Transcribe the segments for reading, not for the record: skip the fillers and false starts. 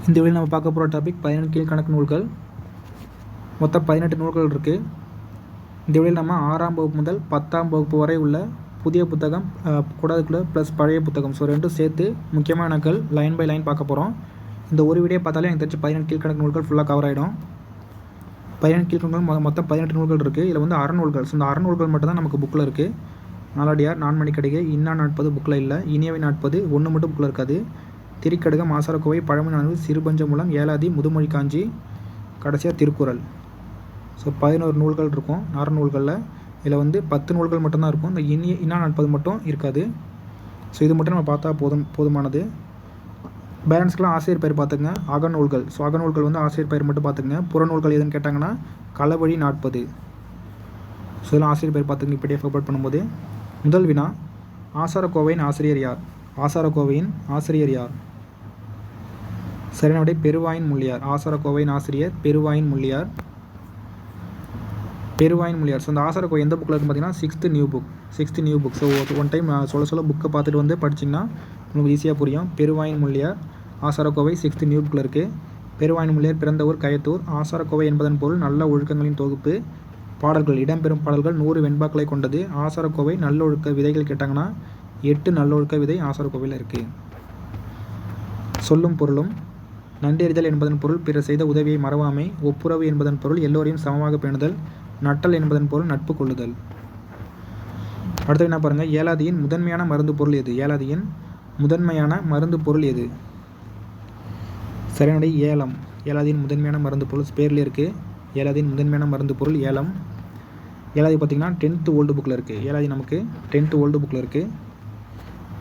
இந்த வீடியோவில் நம்ம பார்க்க போகிற டாபிக் 17 கீழ்கணக்கு நூல்கள். மொத்தம் 18 நூல்கள் இருக்குது. இந்த வீடியோவில் நம்ம 6ஆம் வகுப்பு முதல் 10ஆம் வகுப்பு வரை உள்ள புதிய புத்தகம் கூடாதுக்குள்ள ப்ளஸ் பழைய புத்தகம், ஸோ ரெண்டும் சேர்த்து முக்கியமான நூல்கள் லைன் பை லைன் பார்க்க போகிறோம். இந்த ஒரு வீடியோ பார்த்தாலே எனக்கு தெரிஞ்சு 17 கீழ்கணக்கு நூல்கள் ஃபுல்லாக கவர் ஆகிடும். 17 கீழ்கணக்கு மொத்தம் 18 நூல்கள் இருக்குது. இதில் வந்து அறநூல்கள், ஸோ இந்த அறநூல்கள் மட்டும் தான் நமக்கு புக்கில் இருக்குது. நாலடியார், நான்மணிக்கடிகை, இன்னா நாட்பது புக்கில் இல்லை. இனியவை நாட்பது ஒன்று மட்டும் புக்கில் இருக்காது. திரிக்கடுகம், ஆசாரக்கோவை, பழமொழி, சிறுபஞ்சமூலம், ஏலாதி, முதுமொழி காஞ்சி, கடைசியாக திருக்குறள். ஸோ 11 நூல்கள் இருக்கும் அறநூல்களில். இதில் வந்து 10 நூல்கள் மட்டும்தான் இருக்கும். இந்த இன்னா நாட்பது மட்டும் இருக்காது. ஸோ இது மட்டும் நம்ம பார்த்தா போதுமானது. பேலன்ஸ்க்கெலாம் ஆசிரியர் பெயர் பார்த்துங்க. அகநூல்கள், ஸோ அகநூல்கள் வந்து ஆசிரியர் பெயர் மட்டும் பார்த்துங்க. புறநூல்கள் எதுன்னு கேட்டாங்கன்னா களவழி நாட்பது. ஸோ இதெல்லாம் ஆசிரியர் பெயர் பார்த்துங்க. இப்படியே அப்லோட் பண்ணும்போது முதல் வினா, ஆசாரக்கோவையின் ஆசிரியர் யார்? ஆசாரக்கோவையின் ஆசிரியர் யார்? சரியான விடை பெருவாயின் முள்ளியார். ஆசாரக்கோவையின் ஆசிரியர் பெருவாயின் முள்ளியார். ஸோ அந்த ஆசாரக்கோவை எந்த புக்கில் இருக்குன்னு பார்த்தீங்கன்னா sixth new book. So one time சொல்ல புக்கை பார்த்துட்டு வந்து படிச்சிங்கன்னா உங்களுக்கு ஈஸியாக புரியும். பெருவாயின் முள்ளியார், ஆசாரக்கோவை 6th நியூ புக்கில் இருக்குது. பெருவாயின் முள்ளியார் பிறந்த ஊர் கயத்தூர். ஆசாரக்கோவை என்பதன் பொருள் நல்ல ஒழுக்கங்களின் தொகுப்பு. பாடல்கள், இடம்பெறும் பாடல்கள் 100 வெண்பாக்களை கொண்டது. ஆசாரக்கோவை நல்லொழுக்க விதைகள் கேட்டாங்கன்னா 8 நல்லொழுக்க விதை ஆசாரக்கோவையில் இருக்குது. சொல்லும் பொருளும், நன்றறிதல் என்பதன் பொருள் பிறர் செய்த உதவியை மறவாமை. ஒப்புரவு என்பதன் பொருள் எல்லோரையும் சமமாக பேணுதல். நட்டல் என்பதன் பொருள் நட்பு கொள்ளுதல். அடுத்து என்ன பாருங்கள், ஏலாதியின் முதன்மையான மருந்து பொருள் எது? ஏலாதியின் முதன்மையான மருந்து பொருள் எது? சரியான ஏலம். ஏலாதியின் முதன்மையான மருந்து பொருள் ஸ்பேர்லேயே இருக்குது. ஏலாதியின் முதன்மையான மருந்து பொருள் ஏலம். ஏலாதி பார்த்திங்கன்னா 10th ஓல்டு புக்கில் இருக்குது. ஏலாதி நமக்கு 10th ஓல்டு புக்கில் இருக்குது.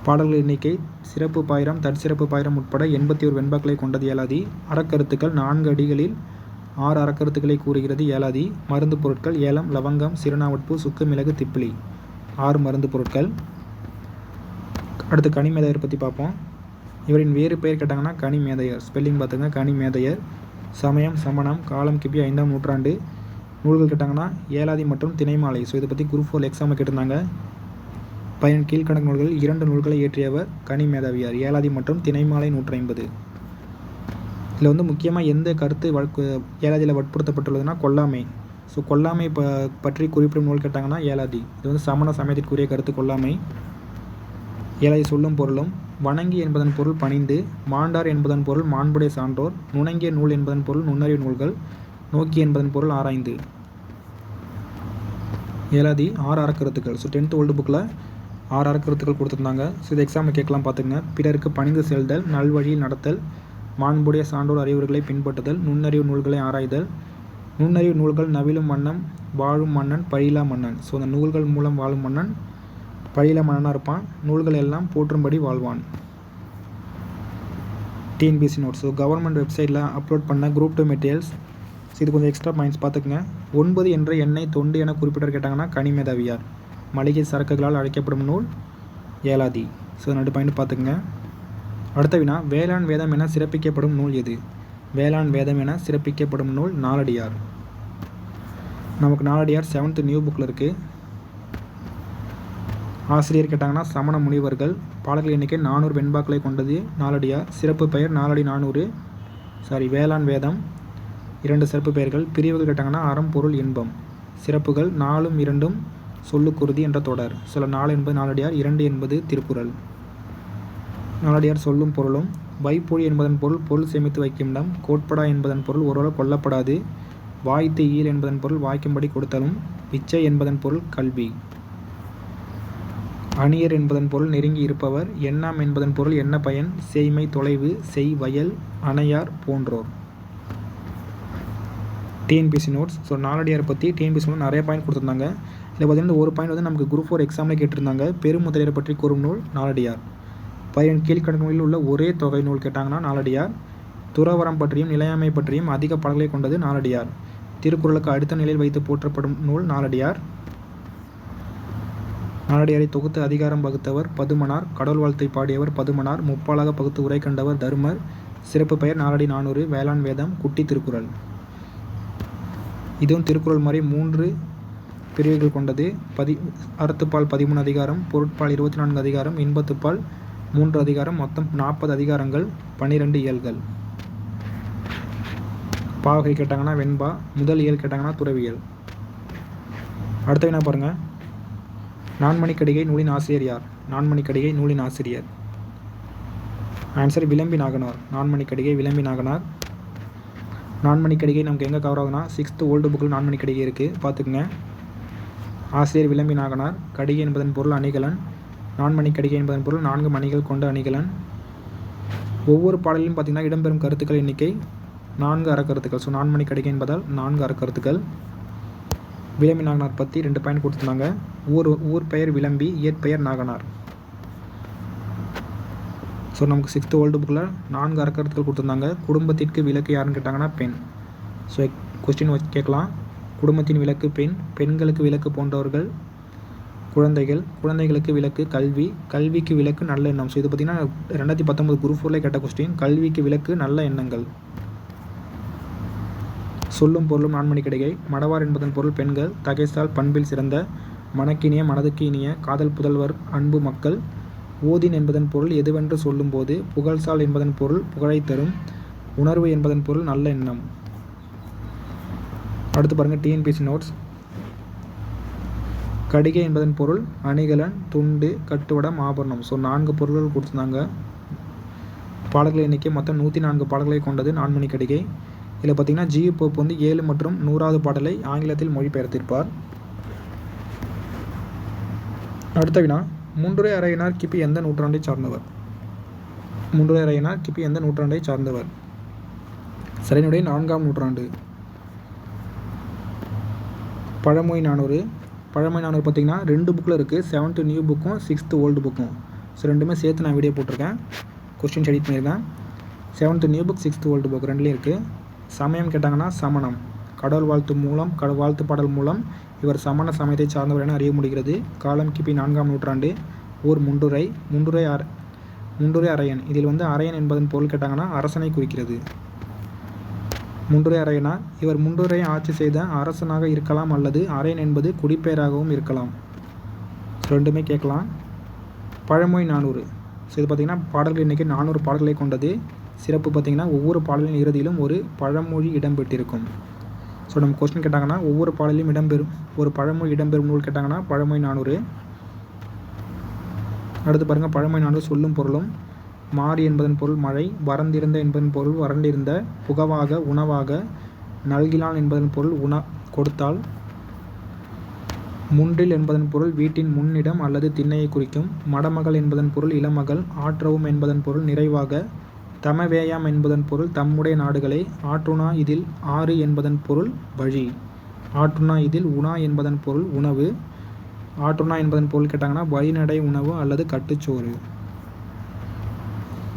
பாடல்கள் எண்ணிக்கை சிறப்பு பாயிரம், தற்சிறப்பு பாயிரம் உட்பட 81 வெண்பாக்களை கொண்டது ஏலாதி. அறக்கருத்துக்கள் 4 அடிகளில் 6 அறக்கருத்துக்களை கூறுகிறது ஏலாதி. மருந்து பொருட்கள் ஏலம், லவங்கம், சிறுநாவட்பூ, சுக்கு, மிளகு, திப்பிலி, 6 மருந்து பொருட்கள். அடுத்து கனிமேதையர் பற்றி பார்ப்போம். இவரின் வேறு பெயர் கேட்டாங்கன்னா கனிமேதையர். ஸ்பெல்லிங் பார்த்துங்க, கனிமேதையர். சமயம், சமணம், காலம் கிபி 5ஆம் நூற்றாண்டு. நூல்கள் கேட்டாங்கன்னா ஏலாதி மற்றும் திணைமாலை. ஸோ இதை பற்றி குரூப் 4 எக்ஸாமில் கேட்டிருந்தாங்க. 17 கீழ்கணக்கு நூல்களில் 2 நூல்களை இயற்றியவர் கனிமேதாவியார். ஏலாதி மற்றும் திணைமாலை 150. இதில் வந்து முக்கியமாக எந்த கருத்து ஏலாதியில் வற்புறுத்தப்பட்டுள்ளதுன்னா கொல்லாமை. ஸோ கொல்லாமை பற்றி குறிப்பிடும் நூல் கேட்டாங்கன்னா ஏலாதி. இது வந்து சமண சமயத்திற்குரிய கருத்து கொல்லாமை. ஏலாதி சொல்லும் பொருளும், வணங்கி என்பதன் பொருள் பணிந்து, மாண்டார் என்பதன் பொருள் மாண்புடைய சான்றோர், நுணங்கிய நூல் என்பதன் பொருள் நுண்ணறிவு நூல்கள், நோக்கி என்பதன் பொருள் ஆராய்ந்து. ஏலாதி 6 அறக்கருத்துக்கள். ஸோ 10th ஓல்டு புக்கில் 6 அறக்கருத்துக்கள் கொடுத்துருந்தாங்க. ஸோ இது எக்ஸாமில் கேட்கலாம் பார்த்துங்க. பிறருக்கு பணிந்து செல்தல், நல்வழியில் நடத்தல், மாண்புடைய சான்றோர் அறிவுரைகளை பின்பற்றுதல், நுண்ணறிவு நூல்களை ஆராய்தல். நுண்ணறிவு நூல்கள் நவிலும் மன்னன், வாழும் மன்னன், பழியிலா மன்னன். ஸோ அந்த நூல்கள் மூலம் வாழும் மன்னன் பழியிலா மன்னனாக இருப்பான். நூல்கள் எல்லாம் போற்றும்படி வாழ்வான். TNPSC notes. ஸோ கவர்மெண்ட் வெப்சைட்டில் அப்லோட் பண்ண குரூப் 2 மெட்டீரியல்ஸ். ஸோ இது கொஞ்சம் எக்ஸ்ட்ரா பாயிண்ட்ஸ் பார்த்துக்குங்க. 9 என்ற எண்ணெய் தொண்டு என குறிப்பிட்டர் கேட்டாங்கன்னா கனிமேதாவியார். மளிகை சரக்குகளால் அழைக்கப்படும் நூல் ஏலாதி. ஸோ 2 பாயிண்ட் பார்த்துக்குங்க. அடுத்த வினா, வேளாண் வேதம் என சிறப்பிக்கப்படும் நூல் எது? வேளாண் வேதம் என சிறப்பிக்கப்படும் நூல் நாலடியார். நமக்கு நாலடியார் 7th நியூ புக்கில் இருக்குது. ஆசிரியர் கேட்டாங்கன்னா சமண முனிவர்கள். பாடல்கள் எண்ணிக்கை 400 வெண்பாக்களை கொண்டது நாலடியார். சிறப்பு பெயர் நாலடி 400. வேளாண் வேதம் 2 சிறப்பு பெயர்கள். பிரிவுகள் கேட்டாங்கன்னா அறம், பொருள், இன்பம். சிறப்புகள் 4ம் 2ம் சொல்லுக்குருதி என்ற தொடர். 4 என்பது நாலடியார், 2 என்பது திருக்குறள். நாலடியார் சொல்லும் பொருளும், வைப்பொழி என்பதன் பொருள் சேமித்து வைக்கும் இடம். கோட்படா என்பதன் பொருள் ஒருவர் கொல்லப்படாது. வாய்த்து ஈல் என்பதன் பொருள் வாய்க்கும்படி கொடுத்தலும். பிச்சை என்பதன் பொருள் கல்வி. அணியர் என்பதன் பொருள் நெருங்கி இருப்பவர். எண்ணாம் என்பதன் பொருள் என்ன பயன், செய்மை, தொலைவு, செய், வயல், அணையார் போன்றோர். TNPSC notes. ஸோ நாலடியாரை பற்றி டிஎன்பிஎஸ்சி நிறைய பாயிண்ட் கொடுத்துருந்தாங்க. இதில் பார்த்தீங்கன்னா ஒரு பாயிண்ட் வந்து நமக்கு குரூப் 4 எக்ஸாமில் கேட்டிருந்தாங்க. பெருமுதலியரை பற்றி கூறும் நூல் நாலடியார். 17 கீழ்கணக்கு நூலில் உள்ள ஒரே தொகை நூல் கேட்டாங்கன்னா நாலடியார். துறவரம் பற்றியும் நிலையாமை பற்றியும் அதிக பாடல்களை கொண்டது நாலடியார். திருக்குறளுக்கு அடுத்த நிலையில் வைத்து போற்றப்படும் நூல் நாலடியார். நாலடியாரை தொகுத்து அதிகாரம் வகுத்தவர் பதுமனார். கடவுள் வாழ்த்தை பாடியவர் பதுமனார். முப்பாலாக பகுத்து உரை கண்டவர் தருமர். சிறப்பு பெயர் நாலடி 400. வேளாண் வேதம், குட்டி திருக்குறள். இதுவும் திருக்குறள் மாதிரி 3 பிரிவுகள் கொண்டது. அறத்துப்பால் 13 அதிகாரம், பொருட்பால் 24 அதிகாரம், இன்பத்துப்பால் 3 அதிகாரம், மொத்தம் 40 அதிகாரங்கள், 12 இயல்கள். பாவகை கேட்டாங்கன்னா வெண்பா. முதல் இயல் கேட்டாங்கன்னா துறவியல். அடுத்த வினா பாருங்கள். நான்மணிக்கடிகை நூலின் ஆசிரியர் யார்? நான்மணிக்கடிகை நூலின் ஆசிரியர் ஆன்சர் விளம்பி நாகனார். நான்மணிக்கடிகை விளம்பி நாகனார். நான்மணிக்கடிகை நமக்கு எங்கே கவர் ஆகுதுன்னா 6th ஓல்டு புக்கில் நான்மணிக்கடிகை இருக்குது, பார்த்துக்குங்க. ஆசிரியர் விளம்பி நாகனார். கடிகை என்பதன் பொருள் அணிகலன். நான்மணிக்கடிகை என்பதன் பொருள் 4 மணிகள் கொண்ட அணிகலன். ஒவ்வொரு பாடலிலும் பார்த்திங்கன்னா இடம்பெறும் கருத்துக்கள் எண்ணிக்கை 4 அறக்கருத்துக்கள். ஸோ நான்மணிக்கடிகை என்பதால் 4 அறக்கருத்துக்கள். விளம்பி நாகனார் பற்றி 2 பாயிண்ட் கொடுத்துருந்தாங்க. ஊர் பெயர் விளம்பி, இயற்பெயர் நாகனார். ஸோ நமக்கு 6th ஓல்டு புக்கில் 4 அறக்கருத்துக்கள் கொடுத்துருந்தாங்க. குடும்பத்திற்கு விளக்கு யாருன்னு கேட்டாங்கன்னா பெண். ஸோ கொஸ்டின் கேட்கலாம். குடும்பத்தின் விளக்கு பெண், பெண்களுக்கு விளக்கு போன்றவர்கள் குழந்தைகள், குழந்தைகளுக்கு விளக்கு கல்வி, கல்விக்கு விளக்கு நல்ல எண்ணம். ஸோ இது பார்த்திங்கன்னா 2019 குரூப் 4 கேட்ட கொஸ்டின். கல்விக்கு விளக்கு நல்ல எண்ணங்கள். சொல்லும் பொருளும் நான்மணிக்கடிகை. மடவார் என்பதன் பொருள் பெண்கள், தகைசால் பண்பில் சிறந்த, மனக்கினிய மனதுக்கு இனிய, காதல் புதல்வர், அன்பு மக்கள். ஓதின் என்பதன் பொருள் எதுவென்று சொல்லும்போது, புகழ்சால் என்பதன் பொருள் புகழை தரும், உணர்வு என்பதன் பொருள் நல்ல எண்ணம். அடுத்து பாருங்கள் டிஎன்பிஎஸ்சி நோட்ஸ். கடிகை என்பதன் பொருள் அணிகலன், துண்டு, கட்டுவடம், ஆபரணம். ஸோ 4 பொருள்கள் கொடுத்துருந்தாங்க. பாடல்கள் எண்ணிக்கை மொத்தம் 104 பாடல்களை கொண்டது நான்மணிக்கடிகை. இதில் பார்த்திங்கன்னா ஜி போப் வந்து 7 மற்றும் 100வது பாடலை ஆங்கிலத்தில் மொழிபெயர்த்திருப்பார். அடுத்த வினா. முன்றுரை அறையினார் கிபி எந்த நூற்றாண்டை சார்ந்தவர்? முன்றுரை அறையினார் கிபி எந்த நூற்றாண்டை சார்ந்தவர்? சரியினுடைய 4ஆம் நூற்றாண்டு. பழமொழி 400. பழமொழி 400 பார்த்திங்கன்னா 2 புக்கில் இருக்குது. 7th நியூ புக்கும் 6th ஓல்டு புக்கும். ஸோ ரெண்டுமே சேர்த்து நான் வீடியோ போட்டிருக்கேன், கொஸ்டின் எடிட் பண்ணியிருக்கேன். 7th new book 6th old book ரெண்டுலேயும் இருக்குது. சமயம் கேட்டாங்கன்னா சமணம். கடவுள் வாழ்த்து மூலம் வாழ்த்து பாடல் மூலம் இவர் சமண சமயத்தை சார்ந்தவர் என அறிய முடிகிறது. காலம் கிபி 4ஆம் நூற்றாண்டு. ஊர் முன்றுரை. முன்றுரை அரையன். இதில் வந்து அரையன் என்பதன் பொருள் கேட்டாங்கன்னா அரசனை குறிக்கிறது. முன்றுரை அரையனார். இவர் முன்றுரை ஆட்சி செய்த அரசனாக இருக்கலாம் அல்லது அரையன் என்பது குடிப்பெயராகவும் இருக்கலாம். ரெண்டுமே கேட்கலாம். பழமொழி 400. ஸோ இது பார்த்திங்கன்னா பாடல்கள் எண்ணிக்கை 400 பாடல்களை கொண்டது. சிறப்பு பார்த்திங்கன்னா ஒவ்வொரு பாடலின் இறுதியிலும் ஒரு பழமொழி இடம்பெற்றிருக்கும். ஸோ நம்ம கொஸ்டின் கேட்டாங்கன்னா ஒவ்வொரு பாடலிலும் இடம்பெறும் ஒரு பழமொழி இடம்பெறும் நூல் கேட்டாங்கன்னா பழமொழி 400. அடுத்து பாருங்கள் பழமொழி 400 சொல்லும் பொருளும். மாறி என்பதன் பொருள் மழை, வறந்திருந்த என்பதன் பொருள் வறண்டிருந்த, புகவாக உணவாக, நல்கிலான் என்பதன் பொருள் கொடுத்தால், முன்றில் என்பதன் பொருள் வீட்டின் முன்னிடம் அல்லது திண்ணையை குறிக்கும், மடமகள் என்பதன் பொருள் இளமகள், ஆற்றவும் என்பதன் பொருள் நிறைவாக, தமவேயாம் என்பதன் பொருள் தம்முடைய நாடுகளை, ஆற்றுணா இதில் ஆறு என்பதன் பொருள் வழி, ஆற்றுணா இதில் உணா என்பதன் பொருள் உணவு, ஆற்றுணா என்பதன் பொருள் கேட்டாங்கன்னா வழிநடை உணவு அல்லது கட்டுச்சோறு.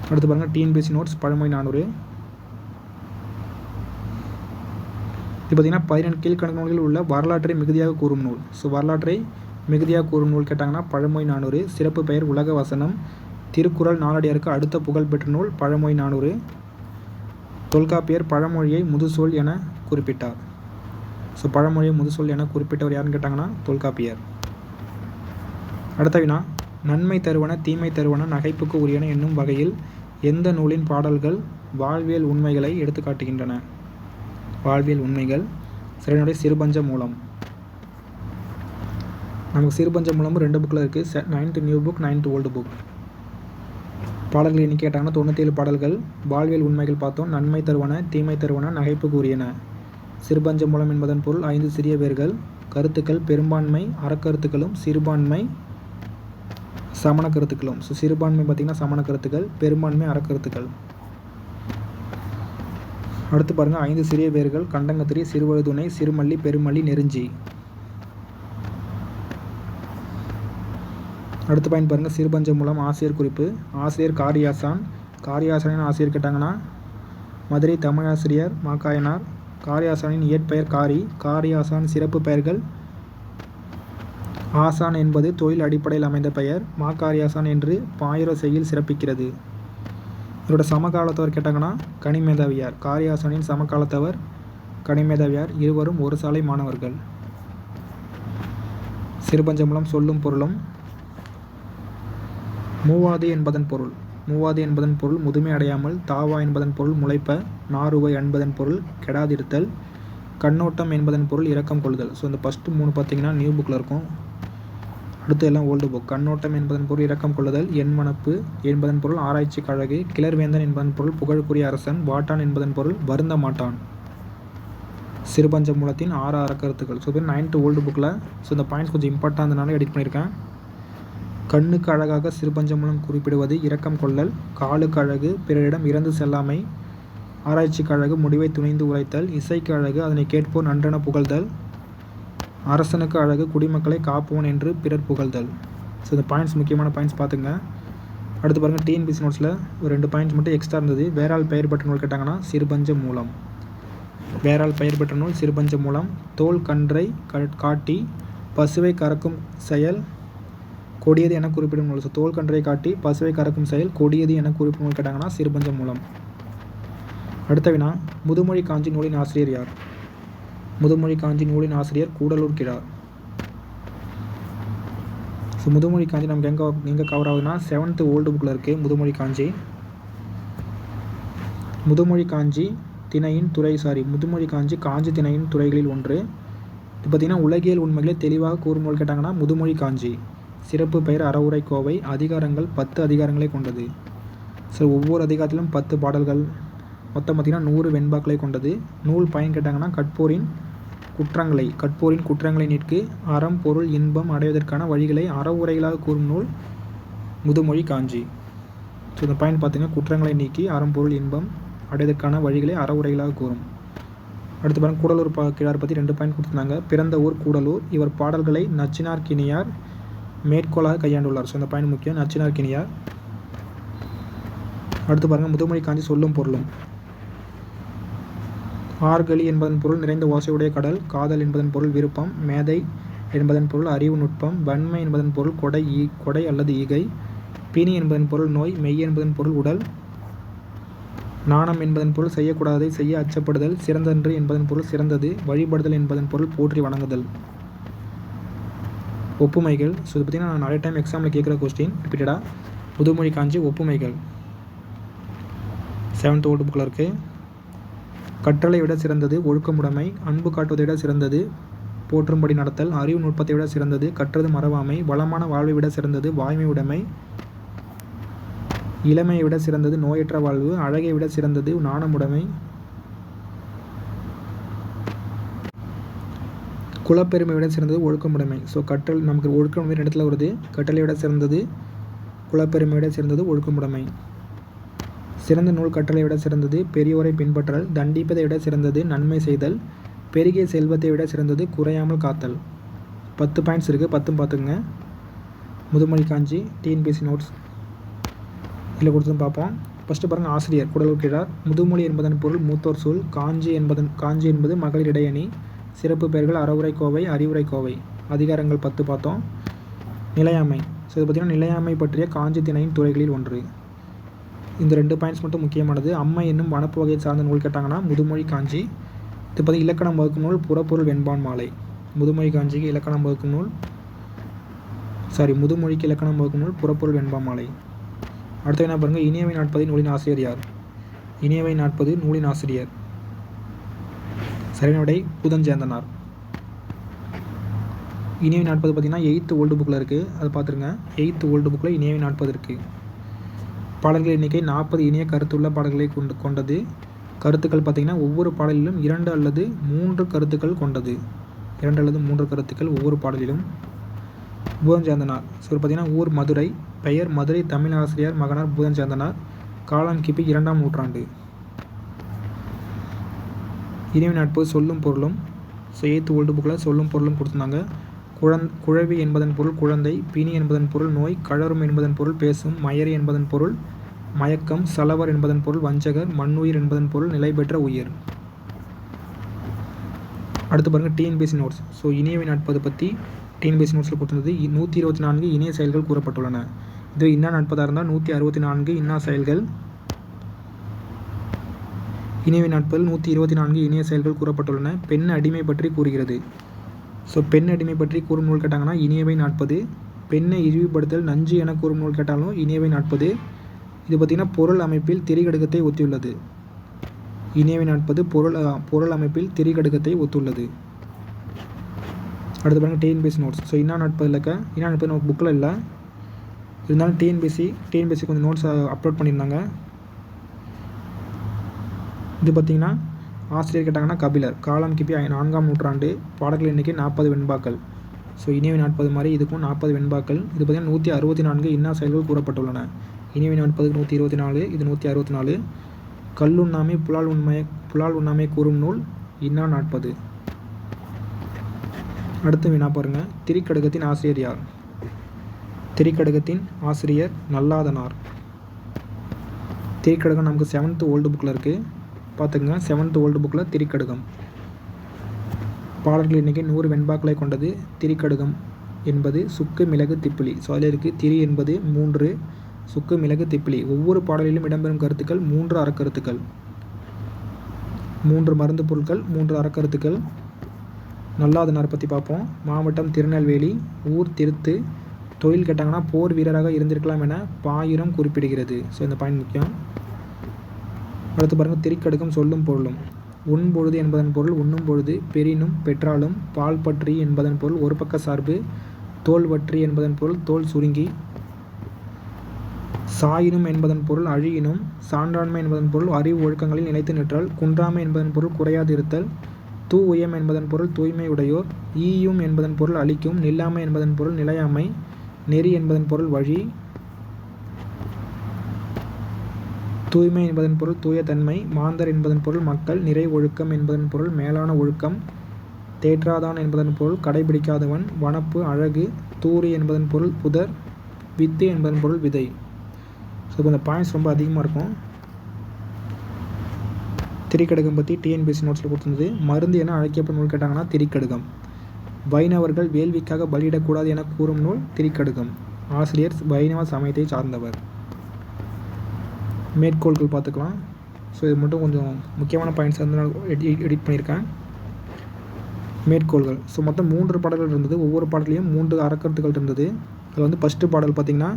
அடுத்து பாருங்கள் டிஎன்பிஎஸ்சி நோட்ஸ் பழமொழி 400. இது பார்த்திங்கன்னா 12 கீழ்கணக்கு நூல்களில் உள்ள வரலாற்றை மிகுதியாக கூறும் நூல். ஸோ வரலாற்றை மிகுதியாக கூறும் நூல் கேட்டாங்கன்னா பழமொழி 400. சிறப்பு பெயர் உலக வசனம். திருக்குறள் நாலடியாருக்கு அடுத்த புகழ்பெற்ற நூல் பழமொழி 400. தொல்காப்பியர் பழமொழியை முதுசொல் என குறிப்பிட்டார். ஸோ பழமொழியை முதுசொல் என குறிப்பிட்டவர் யாருன்னு கேட்டாங்கன்னா தொல்காப்பியர். அடுத்த வினா. நன்மை தருவன தீமை தருவன நகைப்புக்கு உரியன என்னும் வகையில் எந்த நூலின் பாடல்கள் வாழ்வியல் உண்மைகளை எடுத்து காட்டுகின்றன? வாழ்வியல் உண்மைகள். சரியினுடைய சிறுபஞ்ச மூலம். நமக்கு சிறுபஞ்ச மூலமும் 2 புக்கில் இருக்குது. 9th new book 9th old book. பாடல்கள் எண்ணிக்கை கேட்டாங்கன்னா 97 பாடல்கள். வாழ்வியல் உண்மைகள் பார்த்தோம். நன்மை தருவன தீமை தருவன நகைப்புக்கு உரியன. சிறுபஞ்ச மூலம் என்பதன் பொருள் 5 சிறிய வேர்கள். கருத்துக்கள் பெரும்பான்மை அறக்கருத்துக்களும் சிறுபான்மை சமண கருத்துக்களும். ஸோ சிறுபான்மை பார்த்திங்கன்னா சமண கருத்துக்கள், பெரும்பான்மை அறக்கருத்துக்கள். அடுத்து பாருங்கள் 5 சிறிய வேர்கள். கண்டங்கத்திரி, சிறுவழுதுணை, சிறுமல்லி, பெருமல்லி, நெருஞ்சி. அடுத்த பாயிண்ட் பாருங்கள் சிறுபஞ்ச மூலம் ஆசிரியர் குறிப்பு. ஆசிரியர் காரியாசான். காரியாசானின் ஆசிரியர் கேட்டாங்கன்னா மதுரை தமிழாசிரியர் மாக்காயனார். காரியாசானின் இயற்பெயர் காரி. காரியாசான் சிறப்பு பெயர்கள். ஆசான் என்பது தொழில் அடிப்படையில் அமைந்த பெயர். மாக்காரியாசான் என்று பாயிர செய்யில் சிறப்பிக்கிறது. இவரோட சமகாலத்தவர் கேட்டாங்கன்னா கனிமேதாவியார். காரியாசானின் சமகாலத்தவர் கனிமேதாவியார். இருவரும் ஒரு சாலை மாணவர்கள். சிறுபஞ்ச மூலம் சொல்லும் பொருளும். மூவாது என்பதன் பொருள். மூவாது என்பதன் பொருள் முதுமை அடையாமல், தாவா என்பதன் பொருள் முளைப்ப, நாருவை என்பதன் பொருள் கெடாதிருத்தல், கண்ணோட்டம் என்பதன் பொருள் இரக்கம் கொள்ளுதல். ஸோ இந்த ஃபஸ்ட்டு 3 பார்த்தீங்கன்னா நியூ புக்கில் இருக்கும். அடுத்து எல்லாம் ஓல்டு புக். கண்ணோட்டம் என்பதன் பொருள் இரக்கம் கொள்ளுதல், எண்மனப்பு என்பதன் பொருள் ஆராய்ச்சிக்கு அழகு, கிளர்வேந்தன் என்பதன் பொருள் புகழுக்குரிய அரசன், வாட்டான் என்பதன் பொருள் வருந்த மாட்டான். சிறுபஞ்ச மூலத்தின் 6 அறக்கருத்துக்கள். ஸோ இது 9th ஓல்டு புக்கில். ஸோ இந்த பாயிண்ட்ஸ் கொஞ்சம் இம்பார்ட்டாக எடிட் பண்ணியிருக்கேன். கண்ணுக்கு அழகாக சிறுபஞ்ச மூலம் குறிப்பிடுவது இரக்கம் கொள்ளல், காலுக்கு அழகு பிறரிடம் இறந்து செல்லாமை, ஆராய்ச்சிக்கு அழகு முடிவை துணிந்து உரைத்தல், இசைக்கு அழகு அதனை கேட்போர் நன்றென புகழ்தல், அரசனுக்கு அழகு குடிமக்களை காப்போன் என்று பிறர் புகழ்தல். ஸோ இந்த பாயிண்ட்ஸ் முக்கியமான பாயிண்ட்ஸ் பார்த்துங்க. அடுத்து பாருங்கள், டிஎன்பிசி நோட்ஸில் ஒரு 2 பாயிண்ட்ஸ் மட்டும் எக்ஸ்ட்ரா இருந்தது. வேறால் பெயர் பெற்ற நூல் கேட்டாங்கன்னா சிறுபஞ்ச மூலம். வேறால் பெயர் பெற்ற நூல் சிறுபஞ்ச மூலம். தோல் கன்றை காட்டி பசுவை கறக்கும் செயல் கொடியது என குறிப்பிடும் நூல். ஸோ தோல் கன்றை காட்டி பசுவை கறக்கும் செயல் கொடியது என குறிப்பிடும் நூல் கேட்டாங்கன்னா சிறுபஞ்ச மூலம். அடுத்த வினா, முதுமொழி காஞ்சி நூலின் ஆசிரியர் யார்? முதுமொழி காஞ்சி நூலின் ஆசிரியர் கூடலூர் கிழார். ஸோ முதுமொழி காஞ்சி நமக்கு எங்கே கவர் ஆகுதுன்னா 7th ஓல்டு புக்கில் இருக்குது. முதுமொழி காஞ்சி திணையின் துறை முதுமொழி காஞ்சி திணையின் துறைகளில் ஒன்று. இது பார்த்திங்கன்னா உலகியல் உண்மைகளை தெளிவாக கூறும் நூல் கேட்டாங்கன்னா முதுமொழி காஞ்சி. சிறப்பு பெயர் அறவுரை கோவை. அதிகாரங்கள் 10 அதிகாரங்களை கொண்டது. ஸோ ஒவ்வொரு அதிகாரத்திலும் 10 பாடல்கள், மொத்தம் பார்த்திங்கன்னா 100 வெண்பாக்களை கொண்டது. நூல் பயன் கேட்டாங்கன்னா கற்போரின் குற்றங்களை நீக்கி அறம் பொருள் இன்பம் அடைவதற்கான வழிகளை அறவுரைகளாக கூறும் நூல் முதுமொழி காஞ்சி. ஸோ இந்த பயன் பார்த்திங்கன்னா குற்றங்களை நீக்கி அறம் பொருள் இன்பம் அடைவதற்கான வழிகளை அறவுரைகளாக கூறும். அடுத்து பாருங்கள், கூடலூர் கிழார் பற்றி 2 பாயிண்ட் கொடுத்துருந்தாங்க. பிறந்த ஊர் கூடலூர். இவர் பாடல்களை நச்சினார் கிணியார் மேற்கோளாக கையாண்டுள்ளார். ஸோ இந்த பாயிண்ட் முக்கியம், நச்சினார் கிணியார். அடுத்து பாருங்கள், முதுமொழி காஞ்சி சொல்லும் பொருளும். ஆர்கலி என்பதன் பொருள் நிறைந்த ஓசையுடைய கடல், காதல் என்பதன் பொருள் விருப்பம், மேதை என்பதன் பொருள் அறிவு நுட்பம், வன்மை என்பதன் பொருள் கொடை அல்லது ஈகை, பிணி என்பதன் பொருள் நோய், மெய் என்பதன் பொருள் உடல், நாணம் என்பதன் பொருள் செய்யக்கூடாததை செய்ய அச்சப்படுதல், சிறந்தன்று என்பதன் பொருள் சிறந்தது, வழிபடுதல் என்பதன் பொருள் போற்றி வணங்குதல். ஒப்புமைகள். ஸோ இதை பற்றி நான் நிறைய டைம் எக்ஸாமில் கேட்குற கொஸ்டின் ரிப்பீட்டடாக. முதுமொழி காஞ்சி ஒப்புமைகள் 7th ஓல்டு புக்கில் இருக்குது. கற்றலை விட சிறந்தது ஒழுக்கமுடைமை, அன்பு காட்டுவதை விட சிறந்தது போற்றும்படி நடத்தல், அறிவு நுட்பத்தை விட சிறந்தது கற்றது மறவாமை, வளமான வாழ்வை விட சிறந்தது வாய்மை உடைமை, இளமையை விட சிறந்தது நோயற்ற வாழ்வு, அழகை விட சிறந்தது நாணமுடைமை, குலப்பெருமை விட சிறந்தது ஒழுக்கமுடைமை. ஸோ நமக்கு ஒழுக்கமுடைமை இடத்துல வருது. கற்றலை விட சிறந்தது குலப்பெருமை விட சிறந்தது ஒழுக்கமுடைமை. சிறந்த நூல் கற்றலை விட சிறந்தது பெரியோரை பின்பற்றல், தண்டிப்பதை விட சிறந்தது நன்மை செய்தல், பெருகிய செல்வத்தை விட சிறந்தது குறையாமல் காத்தல். 10 பாயிண்ட்ஸ் இருக்குது, 10 பார்த்துக்குங்க. முதுமொழி காஞ்சி டிஎன்பிசி நோட்ஸ் இதில் கொடுத்துன்னு பார்ப்போம். ஃபஸ்ட்டு பாருங்கள், ஆசிரியர் கூடலூர் கிழார். முதுமொழி என்பதன் பொருள் மூத்தோர் சொல். காஞ்சி என்பது மகளிர் இடையணி. சிறப்பு பெயர்கள் அறவுரை கோவை, அறிவுரை கோவை. அதிகாரங்கள் 10 பார்த்தோம். நிலையாமை. ஸோ இது பார்த்திங்கன்னா நிலையாமை பற்றிய காஞ்சி திணையின் துறைகளில் ஒன்று. இந்த 2 பாயிண்ட்ஸ் மட்டும் முக்கியமானது. அம்மை என்னும் வனப்பு வகையை சார்ந்த நூல் கேட்டாங்கன்னா முதுமொழி காஞ்சி. இது பார்த்து இலக்கணம் வகுக்கும் நூல் புறப்பொருள் வெண்பான் மாலை. முதுமொழிக்கு இலக்கணம் வகுக்கும் நூல் புறப்பொருள் வெண்பான் மாலை. அடுத்து என்ன பாருங்கள், இனியவை நாட்பது நூலின் ஆசிரியர் யார்? இனியவை நாட்பது நூலின் ஆசிரியர் சரியான விடை பூதஞ்சேந்தனார். இனியவை நாட்பது பார்த்திங்கன்னா 8th ஓல்டு புக்கில் இருக்குது, அதை பார்த்துருங்க. 8th ஓல்டு புக்கில் இனியவை நாட்பது இருக்குது. பாடல்கள் எண்ணிக்கை 40 இனிய கருத்துள்ள பாடல்களை கொண்டது. கருத்துக்கள் பார்த்திங்கன்னா ஒவ்வொரு பாடலிலும் 2 அல்லது 3 கருத்துக்கள் கொண்டது. 2 அல்லது 3 கருத்துக்கள் ஒவ்வொரு பாடலிலும். பூதஞ்சேந்தனார். ஸோ பார்த்திங்கன்னா ஊர் மதுரை. பெயர் மதுரை. தமிழ் ஆசிரியர் மகனார் பூதஞ்சேந்தனார். காலம் கிபி 2ஆம் நூற்றாண்டு. இனியவை நாட்பது சொல்லும் பொருளும். ஸோ 8th ஓல்டு புக்கில் சொல்லும் பொருளும் கொடுத்துருந்தாங்க. குழவி என்பதன் பொருள் குழந்தை, பிணி என்பதன் பொருள் நோய், கழறும் என்பதன் பொருள் பேசும், மயரி என்பதன் பொருள் மயக்கம், சலவர் என்பதன் பொருள் வஞ்சகர், மண்ணுயிர் என்பதன் பொருள் நிலை பெற்ற உயிர். அடுத்து பாருங்கள், டிஎன்பிசி நோட்ஸ். ஸோ இனியவை நாட்பது பற்றி டிஎன்பிசி நோட்ஸில் கொடுத்துருந்தது. 124 இனிய செயல்கள் கூறப்பட்டுள்ளன. இது இன்னா நாட்பதாக இருந்தால் 164 இன்னா செயல்கள். இனியவை நாட்பதில் 124 இனிய செயல்கள் கூறப்பட்டுள்ளன. பெண் அடிமை பற்றி கூறுகிறது. ஸோ பெண் அடிமை பற்றி கூறும் நூல் கேட்டாங்கன்னா இனியவை நாட்பது. பெண்ணை இழிவுபடுத்தல் நஞ்சு என கூறும் நூல் கேட்டாலும் இனியவை நாட்பது. இது பார்த்திங்கன்னா பொருள் அமைப்பில் திரிகடுகத்தை ஒத்தியுள்ளது. இனியவை நாட்பது பொருள் அமைப்பில் திரிகடுகத்தை ஒத்துள்ளது. அடுத்து பாருங்கள் டிஎன்பிஎஸ்சி நோட்ஸ். ஸோ இன்னா நாட்பதில் நமக்கு புக்கில் இல்லை, இருந்தாலும் டிஎன்பிஎஸ்சி கொஞ்சம் நோட்ஸ் அப்லோட் பண்ணியிருந்தாங்க. இது பார்த்திங்கன்னா ஆசிரியர் கேட்டாங்கன்னா கபிலர், காலம் கிபி 4ஆம் நூற்றாண்டு, பாடல்கள் எண்ணிக்கை 40 வெண்பாக்கள். ஸோ இனியவை நாட்பது மாதிரி இதுக்கும் 40 வெண்பாக்கள். இது பார்த்திங்கன்னா 164 இன்னா செயல்கள் கூறப்பட்டுள்ளன. இனியவை நாட்பதுக்கு 124, இது 164. கல்லுண்ணாமை புலால் உண்ணாமை கூறும் நூல் இன்னா நாட்பது. அடுத்து வினா பாருங்கள், திரிகடுகத்தின் ஆசிரியர் யார்? திரிகடுகத்தின் ஆசிரியர் நல்லாதனார். திரிகடுகம் நமக்கு 7th ஓல்டு புக்கில் இருக்குது, பார்த்துக்குங்க. 7th ஓல்டு புக்கில் திரிகடுகம். பாடல்கள் எண்ணிக்கை 100 வெண்பாக்களை கொண்டது. திரிகடுகம் என்பது சுக்கு மிளகு திப்பிலி. ஸோ அதில் இருக்குது திரி என்பது 3, சுக்கு மிளகு திப்பிலி. ஒவ்வொரு பாடலிலும் இடம்பெறும் கருத்துக்கள் 3 அறக்கருத்துக்கள், 3 மருந்து பொருட்கள், 3 அறக்கருத்துக்கள். நல்லாதனார் பற்றி பார்ப்போம். மாவட்டம் திருநெல்வேலி, ஊர் திருத்து, தொழில் கேட்டாங்கன்னா போர் வீரராக இருந்திருக்கலாம் என பாயிரம் குறிப்பிடுகிறது. ஸோ இந்த பாயிண்ட் முக்கியம். அடுத்து பாருங்கள், திரிகடுகம் சொல்லும் பொருளும். உண்பொழுது என்பதன் பொருள் உண்ணும் பொழுது, பெரினும் பெற்றாலும், பால் பற்றி என்பதன் பொருள் ஒரு பக்க சார்பு, தோல் வற்றி என்பதன் பொருள் தோல் சுருங்கி, சாயினும் என்பதன் பொருள் அழியினும், சான்றாண்மை என்பதன் பொருள் அறிவு ஒழுக்கங்களில் நிலைத்து நிற்றல், குன்றாமை என்பதன் பொருள் குறையாது இருத்தல், தூயம் என்பதன் பொருள் தூய்மை உடையோர், ஈயும் என்பதன் பொருள் அளிக்கும், நில்லாமை என்பதன் பொருள் நிலையாமை, நெறி என்பதன் பொருள் வழி, தூய்மை என்பதன் பொருள் தூய தன்மை, மாந்தர் என்பதன் பொருள் மக்கள், நிறை ஒழுக்கம் என்பதன் பொருள் மேலான ஒழுக்கம், தேற்றாதான் என்பதன் பொருள் கடைபிடிக்காதவன், வனப்பு அழகு, தூரி என்பதன் பொருள் புதர், வித்து என்பதன் பொருள் விதை. ஸோ கொஞ்சம் பாயிண்ட்ஸ் ரொம்ப அதிகமாக இருக்கும். திரிகடுகம் பற்றி டிஎன்பிஎஸ்சி நோட்ஸில் கொடுத்துருந்தது. மருந்து என அழைக்கப்படும் நூல் கேட்டாங்கன்னா திரிகடுகம். வைணவர்கள் வேள்விக்காக பலியிடக்கூடாது என கூறும் நூல் திரிகடுகம். ஆசிரியர் வைணவ சமயத்தை சார்ந்தவர். மேற்கோள்கள் பார்த்துக்கலாம். ஸோ இது மட்டும் கொஞ்சம் முக்கியமான பாயிண்ட்ஸ் வந்து நான் எடிட் பண்ணியிருக்கேன். மேற்கோள்கள். ஸோ மொத்தம் 3 பாடல்கள் இருந்தது. ஒவ்வொரு பாடலையும் 3 அறக்கருத்துக்கள் இருந்தது. அதில் வந்து ஃபஸ்ட்டு பாடல் பார்த்திங்கன்னா,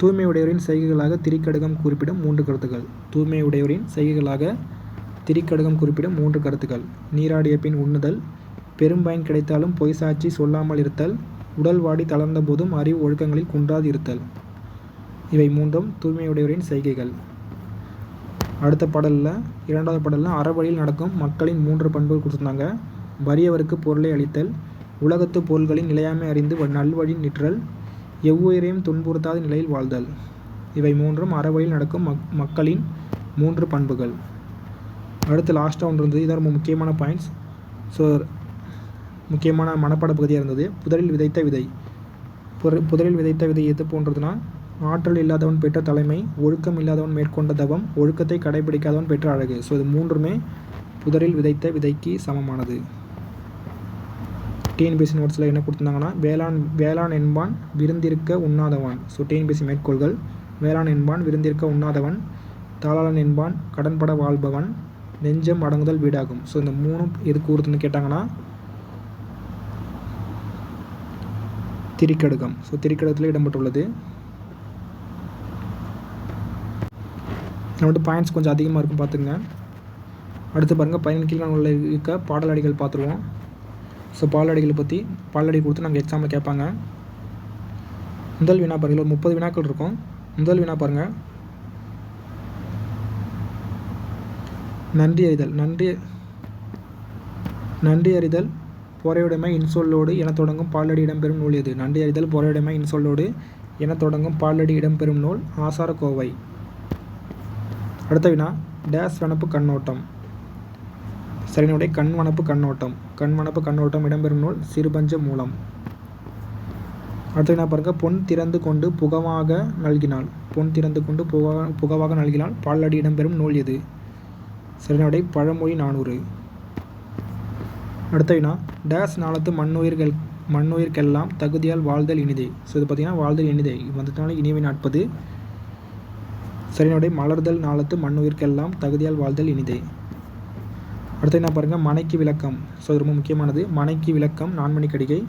தூய்மை உடையோரின் செய்கைகளாக திரிகடுகம் குறிப்பிடும் 3 கருத்துக்கள். தூய்மை உடையோரின் செய்கைகளாக திரிகடுகம் குறிப்பிடும் 3 கருத்துக்கள். நீராடிய பின் உண்ணுதல், பெரும்பயன் கிடைத்தாலும் பொய் சாட்சி சொல்லாமல் இருத்தல், உடல் வாடி தளர்ந்த போதும் அறிவு ஒழுக்கங்களில் குன்றாது இருத்தல். இவை 3ம் தூய்மையுடையோரின் செய்கைகள். அடுத்த பாடலில் 2வது பாடலில் அறவழியில் நடக்கும் மக்களின் 3 பண்புகள் கொடுத்துருந்தாங்க. வறியவருக்கு பொருளை அளித்தல், உலகத்து பொருள்களின் நிலையாமை அறிந்து நல்வழி நிற்றல், எவ்வுயிரையும் துன்புறுத்தாத நிலையில் வாழ்தல். இவை 3ம் அறவழியில் நடக்கும் மக்களின் 3 பண்புகள். அடுத்து லாஸ்ட்டாக ஒன்று இருந்தது. இதான் ரொம்ப முக்கியமான பாயிண்ட்ஸ். ஸோ முக்கியமான மனப்பாட பகுதியாக இருந்தது. புதரில் விதைத்த விதை. புதரில் விதைத்த விதை எது போன்றதுன்னா, ஆற்றல் இல்லாதவன் பெற்ற தலைமை, ஒழுக்கம் இல்லாதவன் மேற்கொண்ட தவம், ஒழுக்கத்தை கடைபிடிக்காதவன் பெற்ற அழகு. ஸோ இது 3மே புதரில் விதைத்த விதைக்கு சமமானது. டிஎன்பிஎஸ்சி நோட்ஸில் என்ன கொடுத்துருந்தாங்கன்னா, வேளாண் என்பான் விருந்திருக்க உண்ணாதவன். ஸோ டிஎன்பிஎஸ்சி மேற்கோள்கள், வேளாண் என்பான் விருந்திருக்க உண்ணாதவன், தாளாளன் என்பான் கடன்பட வாழ்பவன், நெஞ்சம் அடங்குதல் வீடாகும். ஸோ இந்த 3ம் எதுக்கு கூறுதுன்னு கேட்டாங்கன்னா திரிகடுகம். ஸோ திரிகடுகத்தில் இடம்பெற்றுள்ளது. நம்மகிட்ட பாயிண்ட்ஸ் கொஞ்சம் அதிகமாக இருக்கும், பார்த்துங்க. அடுத்து பாருங்கள், 15 கீழ்காண இருக்க பாடலடிகள் பார்த்துருவோம். ஸோ பாடலடிகளை பற்றி பாடலடி கொடுத்து நாங்கள் எக்ஸாமில் கேட்பாங்க. முதல் வினா பாருங்கள், 30 வினாக்கள் இருக்கும். முதல் வினா பாருங்கள், நன்றி அறிதல். நன்றி அறிதல் பொறையுடைமை இன்சொல்லோடு என தொடங்கும் பாடலடி இடம்பெறும் நூல் எது? நன்றி அறிதல் பொறையுடைமை இன்சொல்லோடு என தொடங்கும் பாடலடி இடம்பெறும் நூல் ஆசாரக்கோவை. அடுத்த வினா, டேஸ் வனப்பு கண்ணோட்டம். சரியினுடைய கண்வனப்பு கண்ணோட்டம். கண்வனப்பு கண்ணோட்டம் இடம்பெறும் நூல் சிறுபஞ்ச மூலம். அடுத்த வினா பாருங்கள், பொன் திறந்து கொண்டு புகவாக நல்கினாள். பொன் திறந்து கொண்டு புகவாக நல்கினாள் பாடலடி இடம்பெறும் நூல் எது? சரியினுடைய பழமொழி 400. அடுத்த வினா, டேஸ் நாளத்து மண்ணுயிர்க்கெல்லாம் தகுதியால் வாழ்தல் இனிதே. ஸோ இது பார்த்திங்கன்னா வாழ்தல் இனிதே வந்துட்டாலும் இனிவை நாட்பது. சரியினுடைய மலர்தல் நாளத்து மண்ணுயிர்க்கெல்லாம் தகுதியால் வாழ்தல் இனிதே. அடுத்து என்ன பாருங்கள், மனைக்கு விளக்கம். ஸோ இது ரொம்ப முக்கியமானது. மனைக்கு விளக்கம் 4 மணி கடிகை.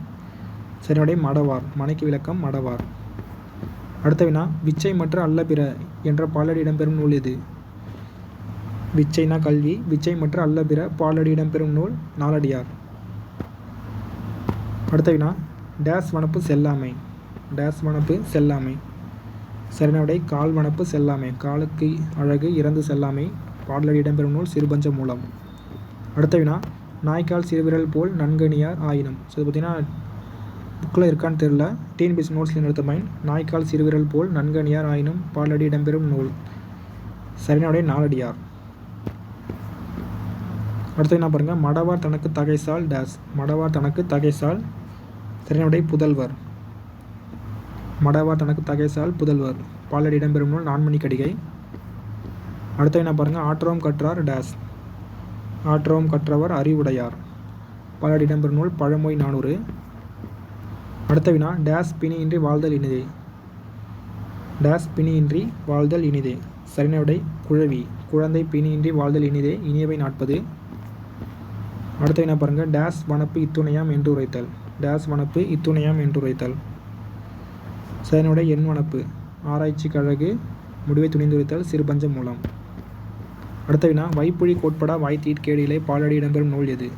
சரியினுடைய மடவார். மனைக்கு விளக்கம் மடவார். அடுத்த வினா விச்சை மற்ற அல்ல பிற என்ற பாலடி இடம்பெறும் நூல் எது? விச்சைனா கல்வி, விச்சை மற்ற அல்ல பிற பாலடி இடம்பெறும் நூல் நாலடியார். அடுத்த வினா டேஸ் வனப்பு செல்லாமை. டேஸ் வனப்பு செல்லாமை. சரியான விடை கால் வனப்பு செல்லாமை. காலுக்கு அழகு இறந்து செல்லாமை. பாடலடி இடம்பெறும் நூல் சிறுபஞ்ச மூலம். அடுத்த வினா நாய்க்கால் சிறுவிரல் போல் நன்கணியார் ஆயினும். ஸோ இது பார்த்தீங்கன்னா புக்கில் இருக்கான்னு தெரில, டிஎன்பிஎஸ்சி நோட்ஸில் எடுத்த மைண்ட். நாய்க்கால் சிறுவிரல் போல் நன்கணியார் ஆயினும் பாடலடி இடம்பெறும் நூல். சரியான விடை நாலடியார். அடுத்து என்ன பாருங்கள், மடவார் தனக்கு தகைசால் டேஸ். மடவார் தனக்கு தகைசால். சரியான விடை புதல்வர். மடவார் தனக்கு தகைசால் புதல்வர். பாலடி இடம்பெறும் நூல் நான்மணி கடிகை. அடுத்து என்ன பாருங்கள், ஆற்றோம் கற்றார் டேஸ். ஆற்றோம் கற்றவர் அறிவுடையார். பாலடி இடம்பெறும் நூல் பழமொழி 400. அடுத்த வினா டேஸ் பிணியின்றி வாழ்தல் இனிதே. டேஸ் பிணியின்றி வாழ்தல் இனிதே. சரியான விடை குழவி. குழந்தை பிணியின்றி வாழ்தல் இனிதே. இனியவை 40. அடுத்த வினா பாருங்கள், டேஸ் வனப்பு இத்துணையாம் என்று உரைத்தல். டேஸ் வனப்பு இத்துணையாம் என்று உரைத்தல். சரியான விடை எண் வனப்பு. ஆராய்ச்சி கழகு முடிவை துணிந்துரைத்தல் சிறுபஞ்ச மூலம். அடுத்த வினா வைப்புழி கோட்படா வாய் தீட்கேடு இல்லை பாலடி இடம்பெறும் நூல் எது?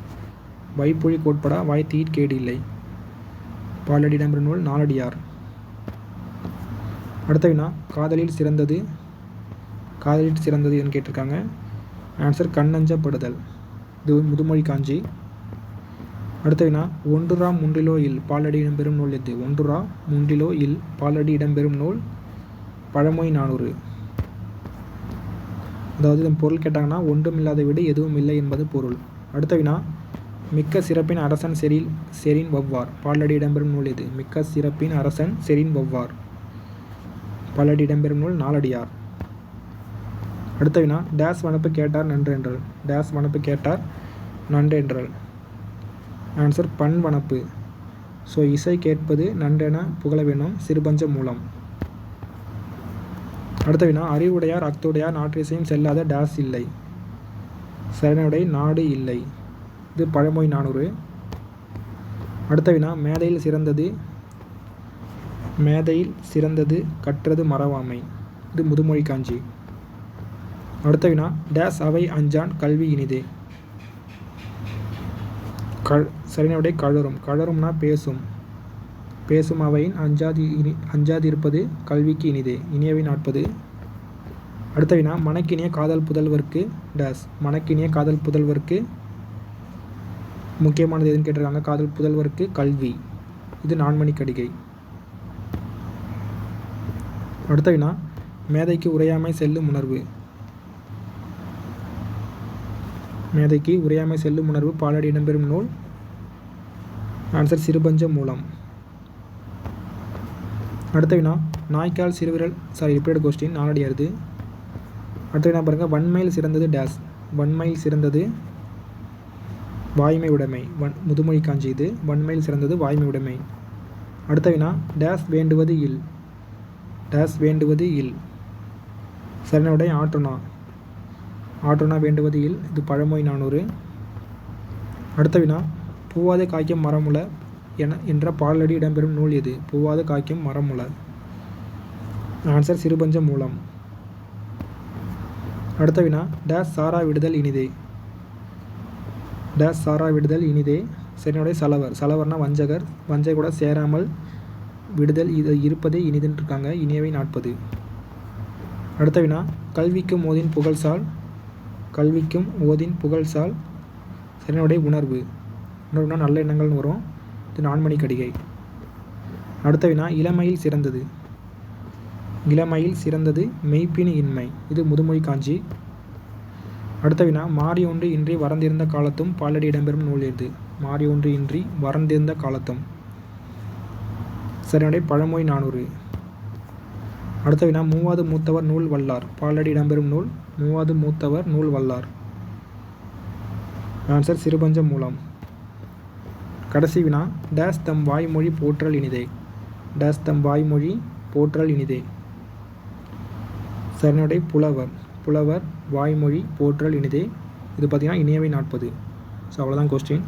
வைப்புழி கோட்படா வாய் தீட்கேடு இல்லை. பாலடி இடம்பெறும் நூல் நாலடியார். அடுத்த வினா காதலில் சிறந்தது. காதலில் சிறந்தது என்று கேட்டிருக்காங்க. ஆன்சர் கண்ணஞ்சப்படுதல். இது முதுமொழி காஞ்சி. அடுத்த வினா ஒன்றுரா முன்றிலோ இல் பாலடி இடம்பெறும் நூல் எது? ஒன்றுரா முன்றிலோ இல் பாலடி இடம்பெறும் நூல் பழமொழி 400. அதாவது இதன் பொருள் கேட்டாங்கன்னா ஒன்றுமில்லாத விட எதுவும் இல்லை என்பது பொருள். அடுத்த வினா மிக்க சிறப்பின் அரசன் செரின் வவ்வார். பாலடி இடம்பெறும் நூல் எது? மிக்க சிறப்பின் அரசன் செரின் வவ்வார். பாலடி இடம்பெறும் நூல் நாலடியார். அடுத்த வினா டேஸ் வனப்பு கேட்டார் நன்றென்றல். டேஸ் வனப்பு கேட்டார் நன்றென்றல். ஆன்சர் பண் வனப்பு. ஸோ இசை கேட்பது நன்றென புகழ வேணும் சிறுபஞ்ச மூலம். அடுத்த வினா அறிவுடையார் அக்துடையார் நாற்றிசையும் செல்லாத டேஸ் இல்லை. சரியான விடை நாடு இல்லை. இது பழமொழி 400. அடுத்த வினா மேதையில் சிறந்தது கற்றது மறவாமை. இது முதுமொழி காஞ்சி. அடுத்த வினா டேஸ் அவை அஞ்சான் கல்வி இனிதே. சரியான விடை கழறும். கழறும்னா பேசும். பேசும் அவையின் அஞ்சாதிருப்பது கல்விக்கு இனிதே. இனியவை 40. அடுத்த வினா மணக்கினிய காதல் புதல்வர்க்கு டேஸ். மணக்கினிய காதல் புதல்வர்க்கு முக்கியமானது எதுன்னு கேட்டிருக்காங்க. காதல் புதல்வர்க்கு கல்வி. இது நான்மணி கடிகை. அடுத்த வினா மேதைக்கு உரையாமை செல்லும் உணர்வு. மேதைக்கு உரையாமை செல்லும் உணர்வு பாலடி இடம்பெறும் நூல். ஆன்சர் சிறுபஞ்ச மூலம். அடுத்த வினா நாய்க்கால் சிறுவிரல் ரிப்பீட்டட் கொஸ்டின் நாலடியாருது. அடுத்த வினா பாருங்கள், வன்மையில் சிறந்தது டேஸ். வன்மையில் சிறந்தது வாய்மை உடைமை. முதுமொழி காஞ்சி. இது வன்மையில் சிறந்தது வாய்மை உடைமை. அடுத்த வினா டேஸ் வேண்டுவது இல். டேஸ் வேண்டுவது இல். சரியான விடை ஆற்றுணா. ஆற்றுணா வேண்டுவது இல். இது பழமொழி 400. அடுத்த வினா பூவாத காய்க்கும் மரமுல என்ற பாடலடி இடம்பெறும் நூல் எது? பூவாத காய்க்கும் மரமுல. ஆன்சர் சிறுபஞ்ச மூலம். அடுத்த வினா டேஸ் சாரா விடுதல் இனிதே. டேஸ் சாரா விடுதல் இனிதே. சரியான சலவர். சலவர்னா வஞ்சகர். வஞ்சகர் கூட சேராமல் விடுதல் இது இருப்பதே இனிதுன்னு இருக்காங்க. இனியவை 40. அடுத்த வினா கல்விக்கும் ஓதின் புகழ்சால். கல்விக்கும் ஓதின் புகழ்சால். சரியான உணர்வு. உணர்வுனா நல்ல எண்ணங்கள்னு வரும். இது நான்மணி கடிகை. அடுத்த வினா இளமையில் சிறந்தது. இளமையில் சிறந்தது மெய்ப்பினி இன்மை. இது முதுமொழி காஞ்சி. அடுத்த வினா மாறி ஒன்று இன்றி வறந்திருந்த காலத்தும் பாலடி இடம்பெறும் நூல் எது? மாறி ஒன்று இன்றி வறந்திருந்த காலத்தும். சரியான பழமொழி 400. அடுத்த வினா மூவாது மூத்தவர் நூல் வல்லார். பாலடி இடம்பெறும் நூல் மூவாது மூத்தவர் நூல் வல்லார். ஆன்சர் சிறுபஞ்ச மூலம். கடைசி வினா டேஸ் தம் வாய்மொழி போற்றல் இனிதே. டேஸ் தம் வாய்மொழி போற்றல் இனிதே. சரியான புலவர். புலவர் வாய்மொழி போற்றல் இனிதே. இது பார்த்திங்கன்னா இனியவை 40. ஸோ அவ்வளோதான் கொஸ்டின்.